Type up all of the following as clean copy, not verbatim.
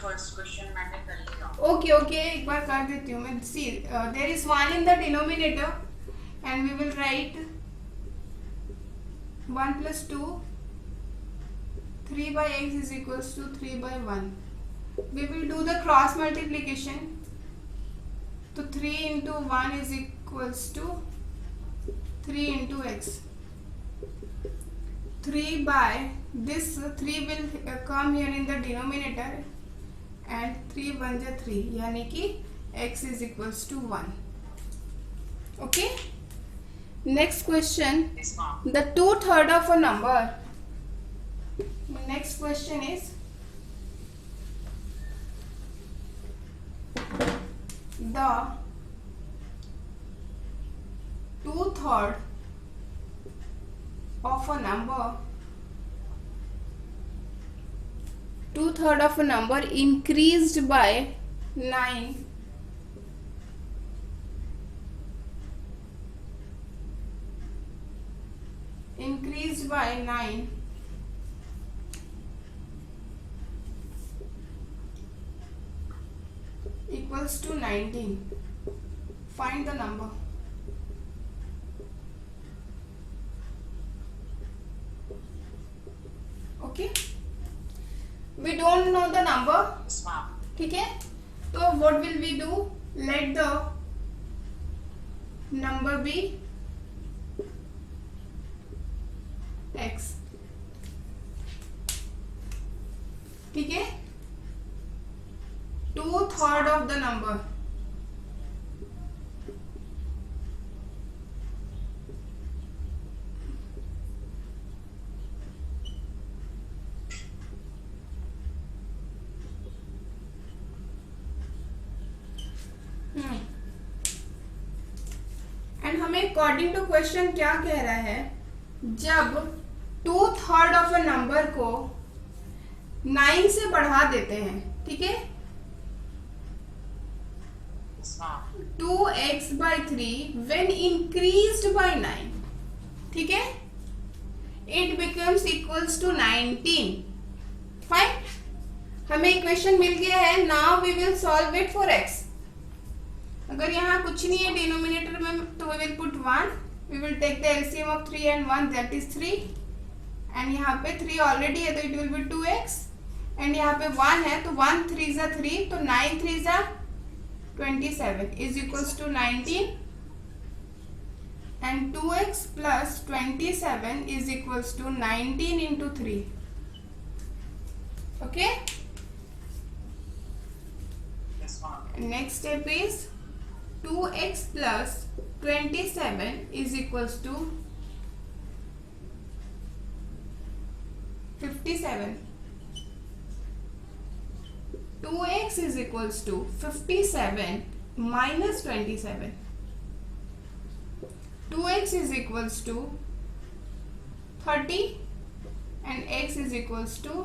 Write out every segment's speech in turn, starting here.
First question मैंने कर लिया। ओके ओके, एक बार कर देती हूँ मैं. See there is 1 in the denominator and we will write 1 plus 2, 3 by x is equals to 3 by 1. We will do the cross multiplication. So 3 into 1 is equals to 3 into x. 3 by this 3 will come here in the denominator and 3 1 ja 3, यानी कि x is equals to 1. Okay. Next question. Yes, ma'am. The 2/3 of a number. Next question is the 2/3 of a number. 2/3 of a number increased by 9. Increased by 9 equals to 19. Find the number. Okay. We don't know the number. Yes, ma'am. ठीक है, तो what will we do? Let the number be x. ठीक है, 2/3 of the number. And हमें according to question क्या कह रहा है, जब 2/3 ऑफ अ नंबर को 9 से बढ़ा देते हैं, ठीक है, Yes, ma'am. 2x by 3 when increased by 9, ठीक है, it becomes equals to 19. Fine, हमें इक्वेशन मिल गया है. Now we will solve it for x. अगर यहाँ कुछ नहीं है डिनोमिनेटर में तो we will put 1. We will take the LCM of 3 and 1, that is 3. And यहाँ पे 3 ऑलरेडी है तो it will be 2x. And यहाँ पे 1 है तो 1 3 जा 3, तो 9 3 जा 27 is equals to 19. And 2x plus 27 is equals to 19 into 3. Okay. Yes, ma'am. Next step is 2x plus 27 is equals to 57. 2x is equals to 57 minus 27. 2x is equals to 30 and x is equals to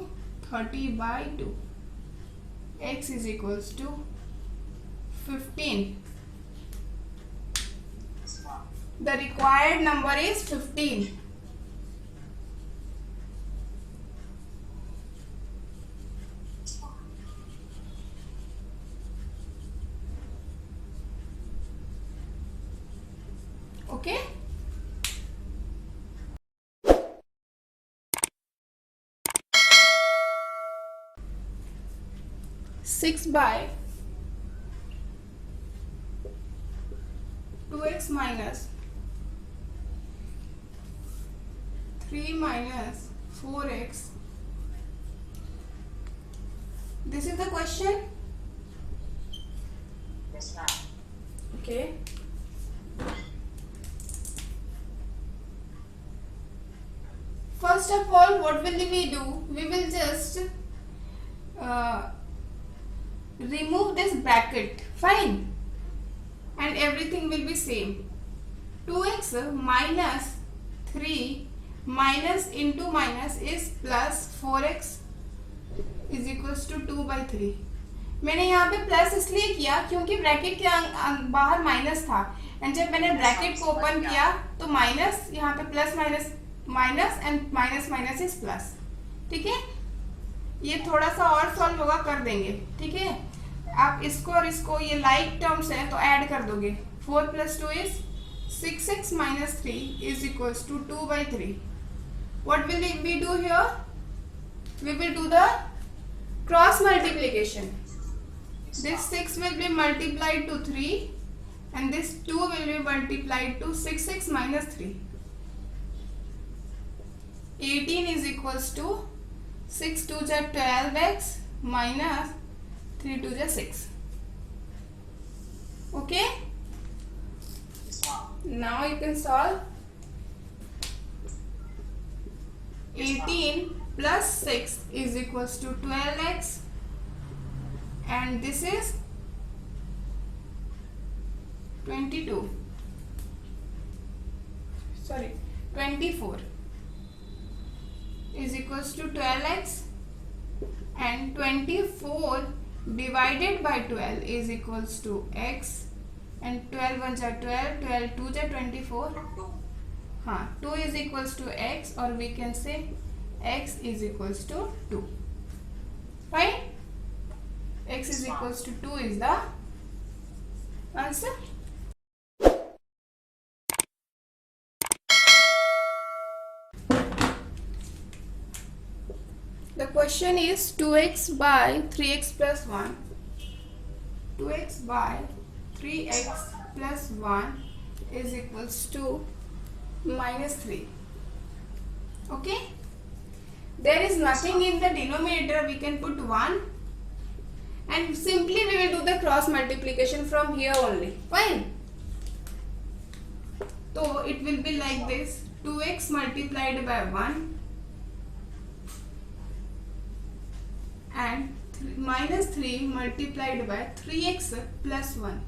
30 by 2. X is equals to 15. Yes, ma'am. The required number is 15. Okay. Six by 2x minus 3 minus 4x. This is the question. Yes, ma'am. Okay. First of all, what will we do? We will just remove this bracket. Fine. And everything will be same. 2x minus 3 minus into minus is plus 4x is equals to 2 by 3. मैंने यहाँ पे plus इसलिए किया क्योंकि bracket के बाहर minus था, and जब मैंने ब्रैकेट को ओपन किया तो माइनस, यहाँ पे plus minus minus and minus minus is plus. ठीक है. ये थोड़ा सा और सॉल्व होगा, कर देंगे, ठीक है। आप इसको और इसको, ये लाइक टर्म्स है तो ऐड कर दोगे। 4 + 2 is 6x - 3 is equals to 2/3. What will we do here? We will do the cross multiplication. This 6 will be multiplied to 3 and this 2 will be multiplied to 6x - 3. 18 is equals to 6 2 is 12x minus 3 2 is 6. Okay? Yes, ma'am. Now you can solve. 18 plus 6 is equals to 12x and this is 22. Sorry, 24 is equals to 12x and 24 divided by 12 is equals to x and 12 1 is 12, 12 2 is 24. 2. हाँ, 2 is equals to x or we can say x is equals to 2. Right? X is equals to 2 is the answer. The question is 2x by 3x plus 1. 2x by 3x plus 1 is equals to -3. Okay? There is nothing in the denominator, we can put 1 and simply we will do the cross multiplication from here only. Fine. So it will be like this: 2x multiplied by 1 and -3 multiplied by 3x plus 1.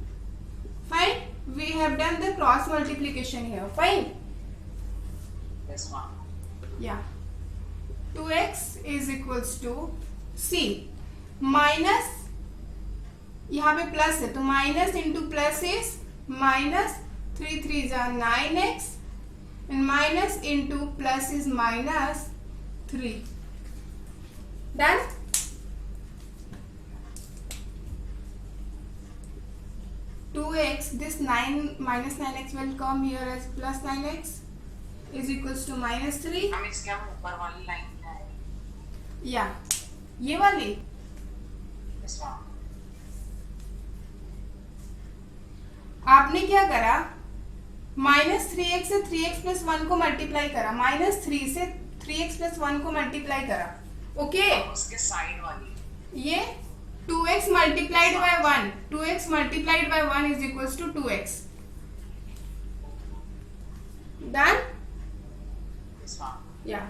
Fine. We have done the cross multiplication here. Fine. Yes, ma'am. Yeah. 2x is equals to c minus, यहाँ पे plus है तो minus into plus is minus 3 3 is 9x and minus into plus is -3. Done? This 9 minus 9x will come here as plus 9x is equals to -3. हम इसके हम ऊपर वाली line में आए. या ये वाली Yes, ma'am. आपने क्या करा, -3x से 3x plus 1 को मल्टीप्लाई करा, -3 से 3x plus 1 को मल्टीप्लाई करा. ओके, उसके साइड वाली. ये 2x multiplied by 1, 2x multiplied by 1 is equals to 2x. Done? Yes, ma'am. Yeah.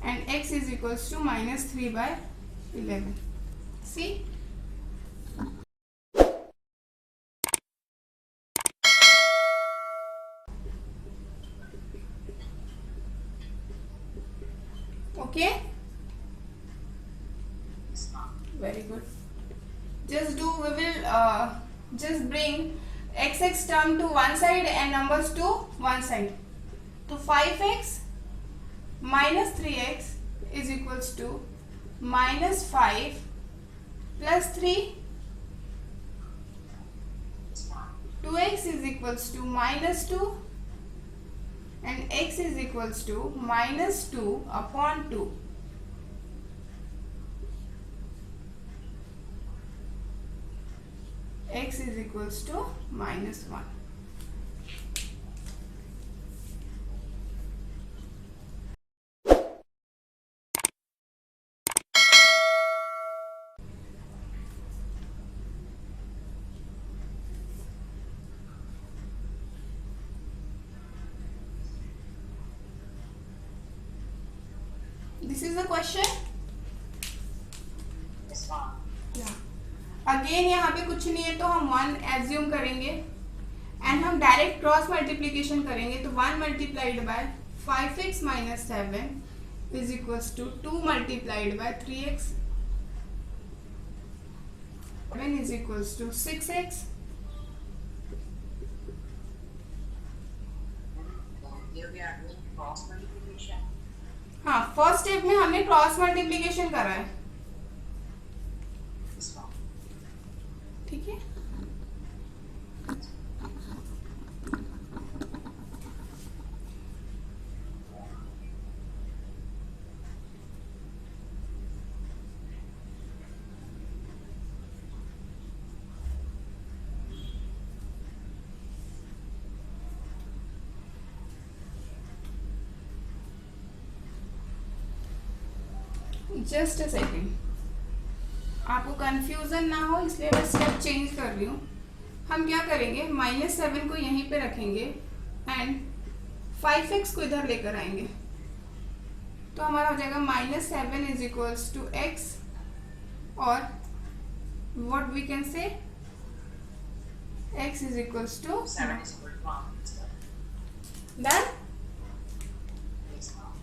And x is equals to -3 by 11. See? Okay? Yes, ma'am. Very good. Just do, we will just bring x term to one side and numbers to one side. So 5x minus 3x is equals to -5 plus 3. Yes, ma'am. 2x is equals to -2 and x is equals to -2 upon 2. X is equals to -1. This is the question. Yes, ma'am. Again यहाँ पे कुछ नहीं है तो हम 1 assume करेंगे and हम direct cross multiplication करेंगे. तो 1 multiplied by 5x minus 7 is equals to 2 multiplied by 3x. 7 is equals to 6x. ये भी आदमी क्रॉस मल्टीप्लिकेशन. हाँ, फर्स्ट स्टेप में हमने क्रॉस मल्टीप्लिकेशन करा है. This one. ठीक है. जस्ट अ सेकेंड, आपको कंफ्यूजन ना हो इसलिए मैं स्टेप चेंज कर रही हूँ. हम क्या करेंगे, -7 को यहीं पे रखेंगे एंड 5x को इधर लेकर आएंगे. तो हमारा हो जाएगा -7 इज इक्वल्स टू x और what we can say x is equals to 7 is equal to 1. Done. Yes, ma'am.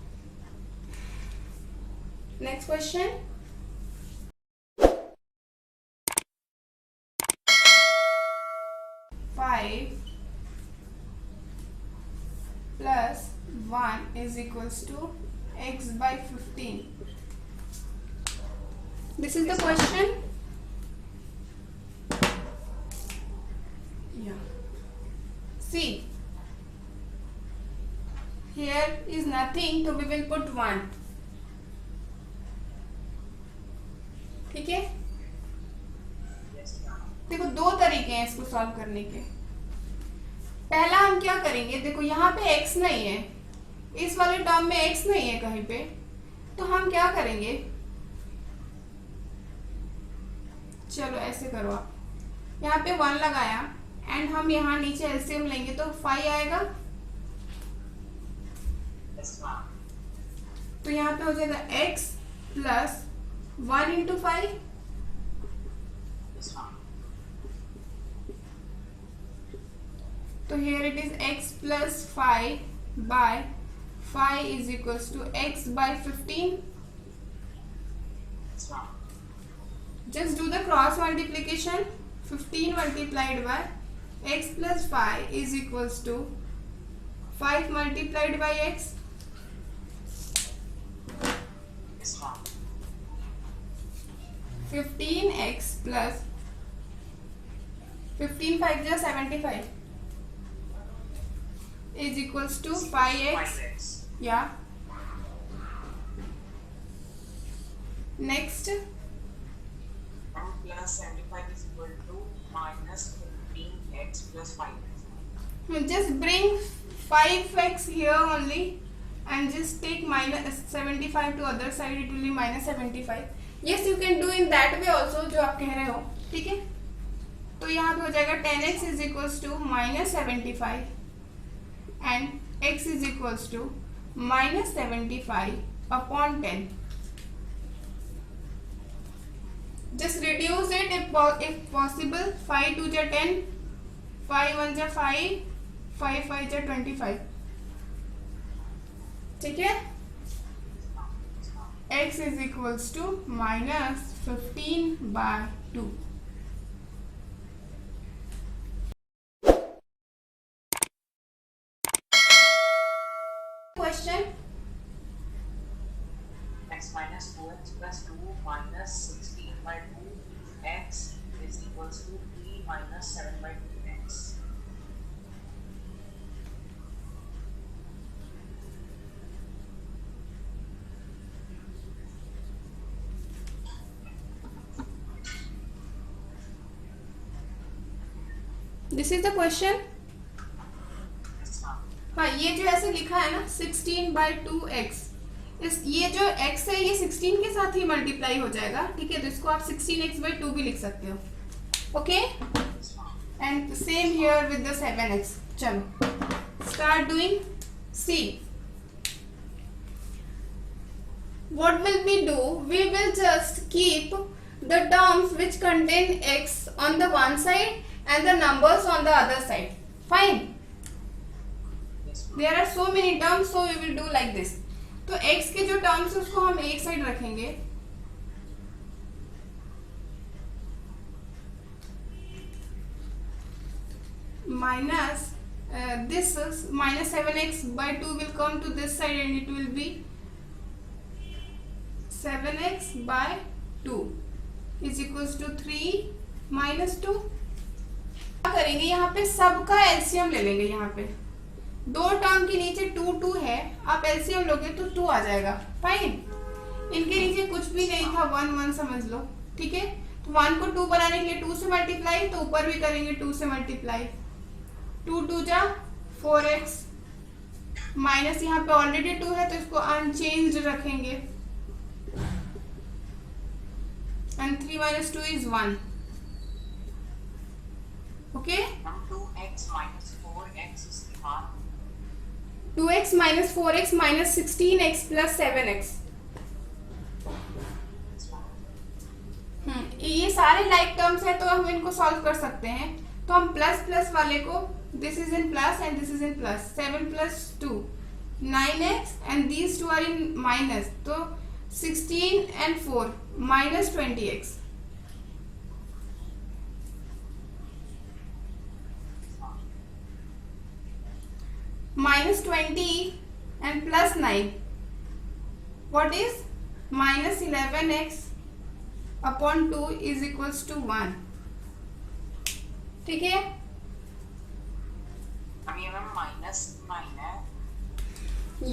Next question. plus 1 is equals to x by 15. This is the question. Yeah. See, here is nothing, so we will put 1. ठीक है. Yes, ma'am. देखो दो तरीके हैं इसको solve करने के. पहला हम क्या करेंगे, देखो यहाँ पे x नहीं है, इस वाले टर्म में x नहीं है कहीं पे, तो हम क्या करेंगे, चलो ऐसे करो आप, यहाँ पे 1 लगाया एंड हम यहाँ नीचे एलसीएम लेंगे तो 5 आएगा. Yes, ma'am. तो यहाँ पे हो जाएगा x plus 1 into 5. Yes, ma'am. तो here it is x plus 5 by 5 is equals to x by 15. Yes, ma'am. Just do the cross multiplication. 15 multiplied by x plus 5 is equals to 5 multiplied by x. Yes, ma'am. 15x plus 15 5 just 75 is equals to 5x. 5x. Yeah. Next, 1 plus 75 is equal to minus 15x plus 5x. just bring 5x here only and just take minus 75 to other side, it will be minus 75. Yes, you can do in that way also जो आप कह रहे हो. ठीक है. तो यहाँ पे हो जाएगा 10x is equals to minus 75 and x is equals to minus 75 upon 10. Just reduce it if possible. 5 2 जा 10, 5 1 जा 5, 5 5 जा 25. ठीक है. x is equals to minus 15 by 2. Question. X minus 2x plus 2 minus 16 by 2 x is equals to 3 minus 7 by 2x. This is the question. Yes, ma'am. हाँ, ये जो ऐसे लिखा है ना 16 by 2x, इस ये जो x है ये 16 के साथ ही मल्टीप्लाई हो जाएगा. ठीक है. तो इसको आप 16x by 2 भी लिख सकते हो. Okay. Yes, ma'am. And same here with the 7x. चलो start doing. See what will we do, we will just keep the terms which contain x on the one side and the numbers on the other side. Fine. Yes, ma'am. There are so many terms, so we will do like this. तो x के जो terms है उसको हम एक side रखेंगे. Minus this minus 7x by 2 will come to this side and it will be 7x by 2 is equals to 3 minus 2. क्या करेंगे, यहाँ पे सबका एलसीएम ले लेंगे. यहाँ पे दो टर्म के नीचे 2 2 है, आप एलसीएम लोगे तो 2 आ जाएगा. फाइन. इनके नीचे कुछ भी नहीं था, 1 1 समझ लो. ठीक है, तो 1 को 2 बनाने के लिए 2 से मल्टीप्लाई, तो ऊपर भी करेंगे 2 से मल्टीप्लाई. 2 2 जा 4x माइनस यहाँ पे ऑलरेडी 2 है तो इसको अनचेंज्ड रखेंगे. And 3 minus 2 is 1. Okay, 2x minus 4x is equal 2x minus 4x minus 16x plus 7x. ये सारे लाइक टर्म्स है तो हम इनको सॉल्व कर सकते हैं. तो हम प्लस प्लस वाले को, this is in plus and this is in plus. 7 plus 2 9x and these two are in minus, तो 16 and 4 minus 20x. Minus 20 and plus 9, what is minus 11x upon 2 is equals to 1. ठीक है, अभी हमें minus 9 है,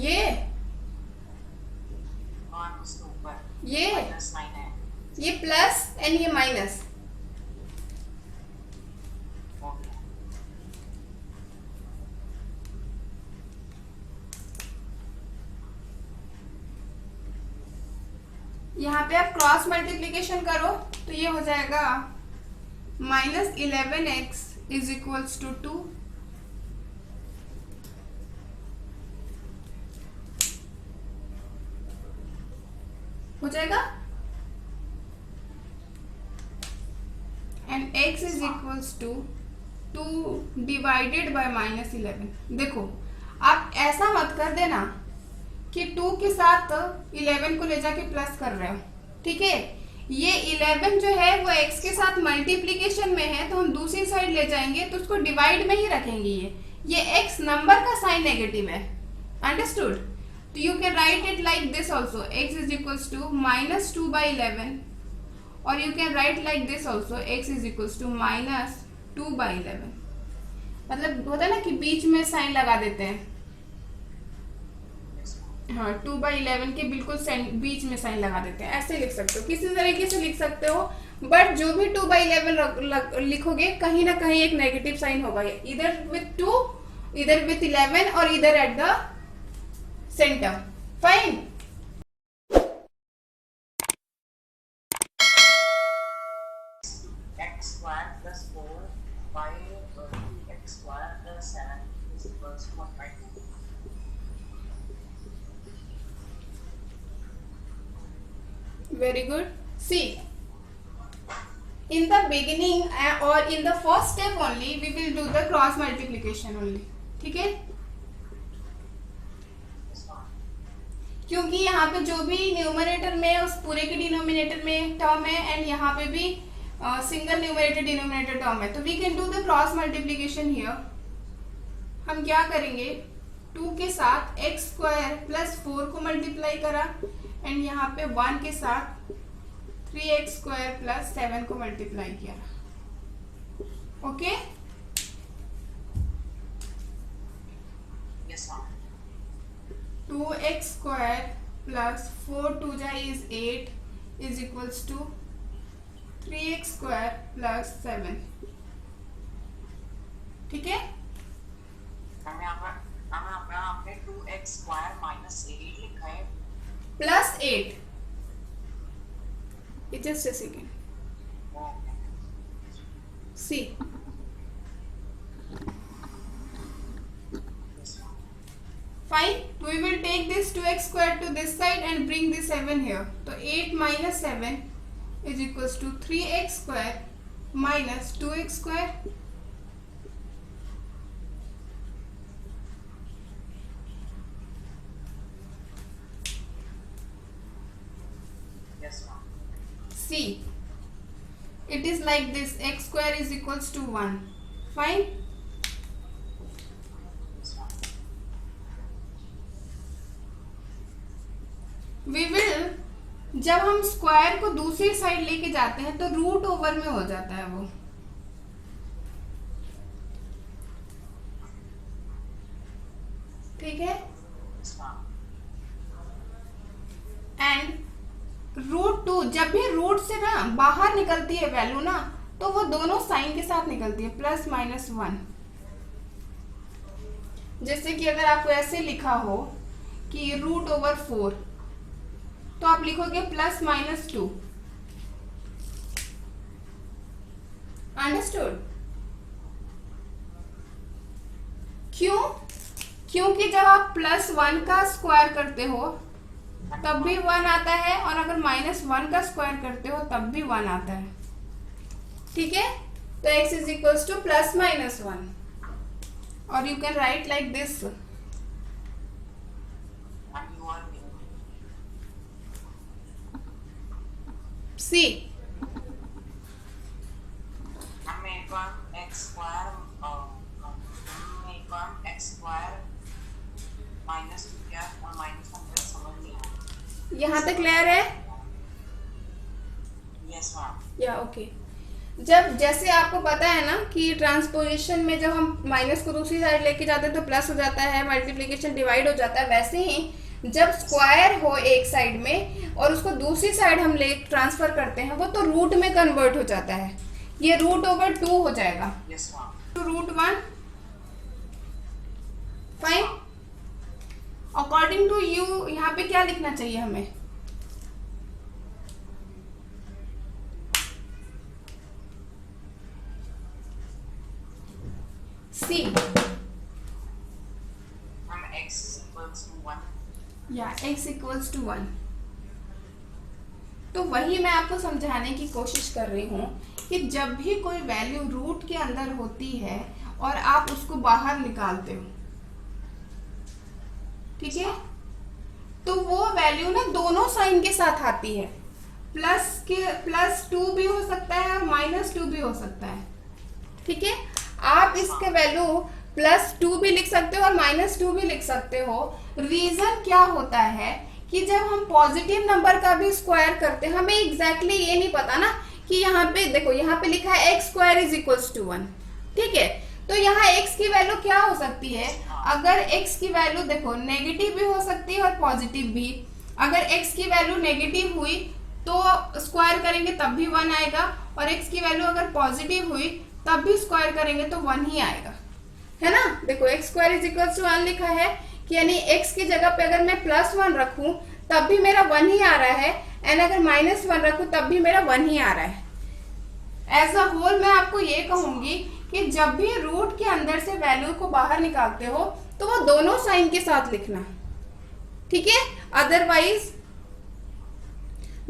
ये 1 उसके ऊपर ये माइनस 9 है. ये प्लस एंड ये माइनस. ओके, यहाँ पे आप क्रॉस मल्टीप्लीकेशन करो तो ये हो जाएगा minus 11x is equals to 2. हो जाएगा. And x is equals to 2 divided by minus 11. देखो, आप ऐसा मत कर देना कि 2 के साथ 11 को ले जाके प्लस कर रहे हो. ठीक है, ये 11 जो है वो x के साथ मल्टीप्लीकेशन में है, तो हम दूसरी साइड ले जाएंगे तो उसको डिवाइड में ही रखेंगे. ये x नंबर का साइन नेगेटिव है. अंडरस्टूड. तो you can write it like this also, x is equals to minus 2 by 11, और you can write like this also, x is equals to minus 2 by 11. मतलब होता है ना कि बीच में साइन लगा देते हैं. हाँ, 2 by 11 के बिल्कुल बीच में साइन लगा देते हैं. ऐसे लिख सकते हो, किसी तरीके से लिख सकते हो, बट जो भी 2 by 11 लिखोगे कहीं ना कहीं एक नेगेटिव साइन होगा, इधर विथ 2, इधर विथ 11 और इधर at the centre. Fine. x square plus 4 by 2x square plus 7 is equals to 1 by 2. Very good. See, in the beginning or in the first step only we will do the cross multiplication only. ठीक है, क्योंकि यहाँ पे जो भी numerator में उस पूरे के डिनोमिनेटर में टर्म है एंड यहाँ पे भी सिंगल न्यूमरेटर डिनोमिनेटर टर्म है, तो we can do the cross multiplication here. हम क्या करेंगे, 2 के साथ x स्क्वायर प्लस 4 को मल्टीप्लाई करा एंड यहाँ पे 1 के साथ 3x स्क्वायर प्लस 7 को मल्टीप्लाई किया. Okay, Yes, ma'am. 2x square plus 4 2 ja is 8 is equals to 3x square plus 7. ठीक है, हमें यहाँ पे 2x square minus 8 लिखा है. Plus 8. Just a second. Okay, See, yes, ma'am. fine. We will take this 2x square to this side and bring this 7 here. So 8 minus 7 is equals to 3x square minus 2x square. Yes, ma'am. See, it is like this, x square is equals to 1. Fine. We will, जब हम square को दूसरी side लेके जाते हैं तो root over में हो जाता है वो। ठीक है, Yes, ma'am. And root two, जब भी रूट से ना बाहर निकलती है वैल्यू ना, तो वो दोनों साइन के साथ निकलती है, प्लस माइनस वन। जैसे कि अगर आपको ऐसे लिखा हो कि रूट ओवर 4, तो आप लिखोगे प्लस माइनस 2। अंडरस्टूड? क्यों? क्योंकि जब आप प्लस 1 का स्क्वायर करते हो तब भी 1 आता है, और अगर माइनस 1 का स्क्वायर करते हो तब भी 1 आता है। ठीक है, तो x is equals two plus minus 1, और you can write like this. And you are new. सी, हम एक बार x square minus 2 क्या और minus 1 समझ नहीं आया। यहाँ तक क्लियर है? Yes, ma'am. या ओके। जब जैसे आपको पता है ना कि ट्रांसपोजिशन में जब हम माइनस को दूसरी साइड लेके जाते हैं तो प्लस हो जाता है, मल्टीप्लिकेशन डिवाइड हो जाता है, वैसे ही जब स्क्वायर हो एक साइड में और उसको दूसरी साइड हम ले ट्रांसफर करते हैं, वो तो रूट में कन्वर्ट हो जाता है। ये रूट ओवर 2 हो जाएगा, Yes, ma'am. तो root 1। Fine. According to you यहाँ पे क्या लिखना चाहिए हमें? सी, हम x is equals to 1. या x इक्वल्स टू 1। तो वही मैं आपको समझाने की कोशिश कर रही हूँ कि जब भी कोई वैल्यू रूट के अंदर होती है और आप उसको बाहर निकालते हो, ठीक है, तो वो वैल्यू ना दोनों साइन के साथ आती है। प्लस 2 भी हो सकता है और माइनस 2 भी हो सकता है। ठीक है, आप इसके वैल्यू प्लस 2 भी लिख सकते हो और माइनस 2 भी लिख सकते हो। रीजन क्या होता है कि जब हम पॉजिटिव नंबर का भी स्क्वायर करते हैं, हमें एग्जैक्टली ये नहीं पता ना कि यहाँ पे देखो, यहाँ पे लिखा है x square is equals to 1। ठीक है, तो यहाँ x की वैल्यू क्या हो सकती है? अगर x की वैल्यू देखो नेगेटिव भी हो सकती है और पॉजिटिव भी। अगर x की वैल्यू नेगेटिव हुई तो स्क्वायर करेंगे तब भी 1 आएगा, और x की वैल्यू अगर पॉजिटिव हुई तब भी स्क्वायर करेंगे तो 1 ही आएगा, है ना। देखो x square is equal to 1 लिखा है कि यानी x की जगह पे अगर मैं प्लस 1 रखूं तब भी मेरा 1 ही आ रहा है, एंड अगर माइनस 1 रखूं तब भी मेरा 1 ही आ रहा है। एज अ होल मैं आपको ये कहूंगी कि जब भी रूट के अंदर से वैल्यू को बाहर निकालते हो तो वो दोनों साइन के साथ लिखना, ठीक है, अदरवाइज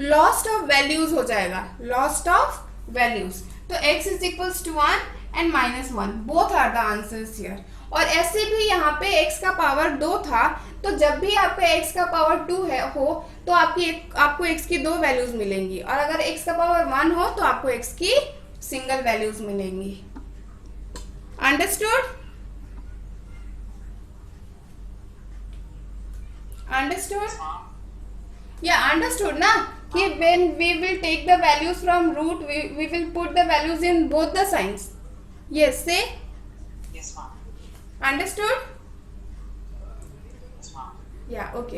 लॉस्ट ऑफ वैल्यूज हो जाएगा, लॉस्ट ऑफ वैल्यूज। तो x is equals to 1 and minus 1, both are the answers here. और ऐसे भी यहाँ पे x का पावर 2 था, तो जब भी आपका x का पावर 2 हो तो आपको x की 2 वैल्यूज मिलेंगी, और अगर x का पावर 1 हो तो आपको x की सिंगल वैल्यूज मिलेंगी। अंडरस्टूड? अंडरस्टूड? या अंडरस्टूड ना कि when we will take the values from root, we will put the values in both the signs. Yes, say. Yes, ma'am. Understood? Yes, ma'am. Yeah, okay.